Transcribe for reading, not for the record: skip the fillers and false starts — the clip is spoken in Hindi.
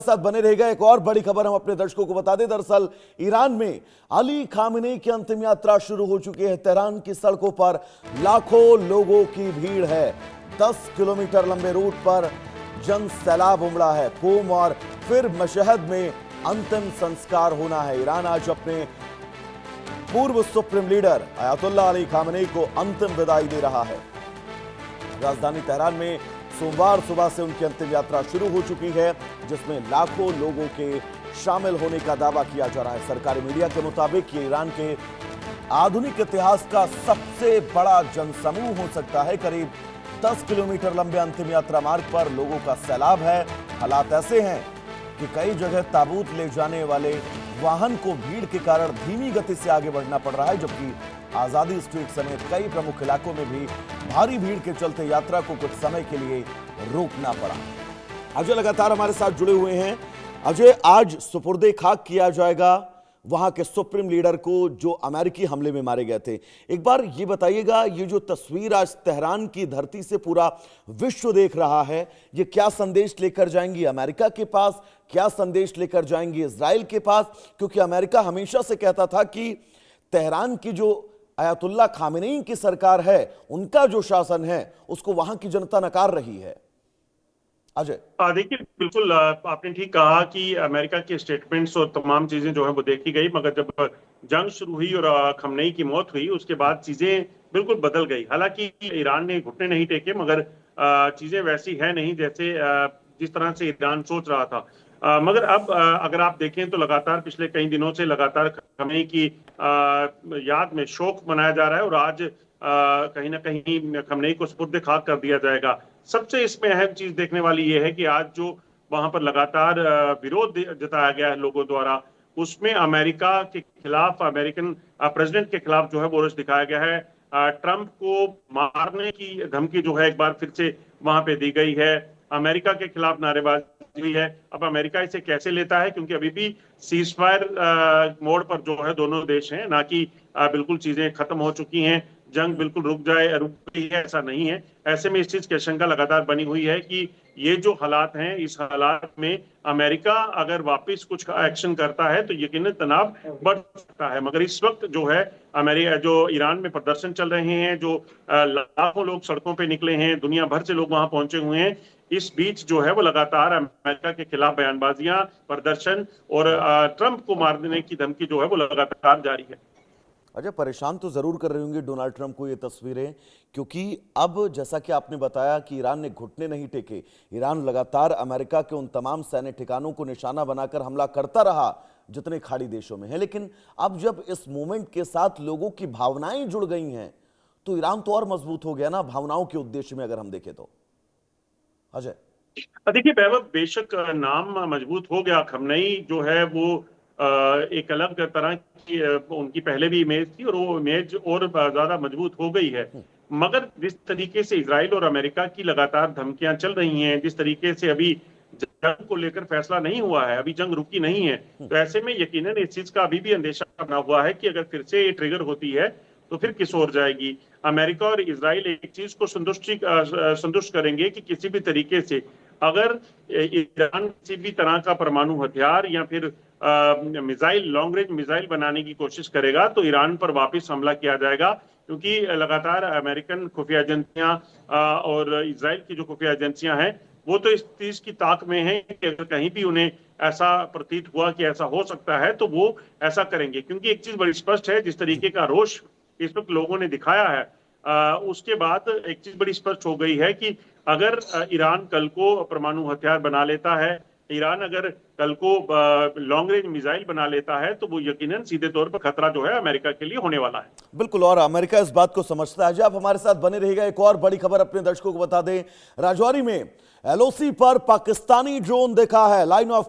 साथ बने रहेगा। एक और बड़ी खबर हम अपने दर्शकों को बता दें। दरअसल ईरान में अली खामेनी की अंतिम यात्रा शुरू हो चुकी है। तेहरान की सड़कों पर लाखों लोगों की भीड़ है। 10 किलोमीटर लंबे रूट पर जन सैलाब उमड़ा है। कोम और फिर मशहद में अंतिम संस्कार होना है। ईरान आज अपने पूर्व supreme leader Ayatollah Ali Khamenei को अंतिम विदाई दे रहा है। राजधानी तेहरान में सोमवार सुबह से उनकी अंतिम यात्रा शुरू हो चुकी है, जिसमें लाखों लोगों के शामिल होने का दावा किया जा रहा है। सरकारी मीडिया के मुताबिक ये ईरान के आधुनिक इतिहास का सबसे बड़ा जनसमूह हो सकता है। करीब 10 किलोमीटर लंबे अंतिम यात्रा मार्ग पर लोगों का सैलाब है। हालात ऐसे हैं कि कई जगह ताबूत ले जाने वाले वाहन को भीड़ के कारण धीमी गति से आगे बढ़ना पड़ रहा है, जबकि आजादी स्ट्रीट समेत कई प्रमुख इलाकों में भी भारी भीड़ के चलते यात्रा को कुछ समय के लिए रोकना पड़ा। अजय लगातार हमारे साथ जुड़े हुए हैं। अजय, आज सुपुर्दे खाक किया जाएगा वहां के सुप्रीम लीडर को जो अमेरिकी हमले में मारे गए थे। एक बार ये बताइएगा, ये जो तस्वीर आज तेहरान की धरती से पूरा विश्व देख रहा है, ये क्या संदेश लेकर जाएंगी अमेरिका के पास, क्या संदेश लेकर जाएंगी इजराइल के पास? क्योंकि अमेरिका हमेशा से कहता था कि तेहरान की जो अयातुल्लाह खामेनी की सरकार है, उनका जो शासन है, उसको वहां की जनता नकार रही है। अजय, देखिए, बिल्कुल आपने ठीक कहा कि अमेरिका के स्टेटमेंट्स और तमाम चीजें जो है वो देखी गई, मगर जब जंग शुरू हुई और खमनेई की मौत हुई, उसके बाद चीजें बिल्कुल बदल गई। हालांकि ईरान ने घुटने नहीं टेके, मगर चीजें वैसी है नहीं जैसे जिस तरह से ईरान सोच रहा था। मगर अब अगर आप देखें तो लगातार पिछले कई दिनों से लगातार खमनेई की याद में शोक मनाया जा रहा है और आज कहीं ना कहीं खमनेई को सुपुर्द खाक कर दिया जाएगा। सबसे इसमें अहम चीज देखने वाली यह है कि आज जो वहां पर लगातार विरोध जताया गया है लोगों द्वारा, उसमें अमेरिका के खिलाफ, अमेरिकन प्रेसिडेंट के खिलाफ जो है वो रोष दिखाया गया है। ट्रंप को मारने की धमकी जो है एक बार फिर से वहां पे दी गई है। अमेरिका के खिलाफ नारेबाजी हुई है। अब अमेरिका इसे कैसे लेता है, क्योंकि अभी भी सीज फायर मोड पर जो है दोनों देश हैं, ना कि बिल्कुल चीजें खत्म हो चुकी हैं, जंग बिल्कुल रुक गई है, ऐसा नहीं है। ऐसे में इस चीज की आशंका लगातार बनी हुई है कि ये जो हालात हैं, इस हालात में अमेरिका अगर वापस कुछ एक्शन करता है तो यकीनन तनाव बढ़ सकता है। मगर इस वक्त जो है अमेरिका, जो ईरान में प्रदर्शन चल रहे हैं, जो लाखों लोग सड़कों पे निकले हैं, दुनिया भर से लोग वहां पहुंचे हुए हैं, इस बीच जो है वो लगातार अमेरिका के खिलाफ बयानबाजियां, प्रदर्शन और ट्रंप को मारने की धमकी जो है वो लगातार जारी है। अजय, परेशान तो जरूर कर रही होंगी डोनाल्ड ट्रंप को ये तस्वीरें, क्योंकि अब जैसा कि आपने बताया कि ईरान ने घुटने नहीं टेके। ईरान लगातार अमेरिका के उन तमाम सैन्य ठिकानों को निशाना बनाकर हमला करता रहा जितने खाड़ी देशों में है। लेकिन अब जब इस मूवमेंट के साथ लोगों की भावनाएं जुड़ गई हैं, तो ईरान तो और मजबूत हो गया ना भावनाओं के उद्देश्य में, अगर हम देखें तो। अजय, देखिए वैभव, बेशक नाम मजबूत हो गया। खमनेई जो है वो एक अलग तरह की उनकी पहले भी इमेज थी और वो इमेज और ज्यादा मजबूत हो गई है। मगर जिस तरीके से इजराइल और अमेरिका की लगातार धमकियां चल रही हैं, जिस तरीके से अभी जंग को लेकर फैसला नहीं हुआ है, अभी जंग रुकी नहीं है, तो ऐसे में यकीनन इस चीज का अभी भी अंदेशा बना हुआ है कि अगर फिर से ये ट्रिगर होती है तो फिर किस ओर जाएगी। अमेरिका और इजराइल एक चीज को संतुष्ट करेंगे कि किसी भी तरीके से अगर ईरान किसी भी तरह का परमाणु हथियार या फिर मिसाइल, लॉन्ग रेंज मिसाइल बनाने की कोशिश करेगा तो ईरान पर वापस हमला किया जाएगा। क्योंकि लगातार अमेरिकन खुफिया एजेंसियां और इजराइल की जो खुफिया एजेंसियां हैं, वो तो इस चीज की ताक में हैं कि अगर कहीं भी उन्हें ऐसा प्रतीत हुआ कि ऐसा हो सकता है तो वो ऐसा करेंगे। क्योंकि एक चीज बड़ी स्पष्ट है, जिस तरीके का रोष इस वक्त लोगों ने दिखाया है, उसके बाद एक चीज बड़ी स्पष्ट हो गई है कि अगर ईरान कल को परमाणु हथियार बना लेता है, ईरान अगर कल को लॉन्ग रेंज मिसाइल बना लेता है, तो वो यकीनन सीधे तौर पर खतरा जो है अमेरिका के लिए होने वाला है। बिल्कुल, और अमेरिका इस बात को समझता है। आप हमारे साथ बने रहेगा। एक और बड़ी खबर अपने दर्शकों को बता दें, राजौरी में एलओसी पर पाकिस्तानी ड्रोन देखा है। Line of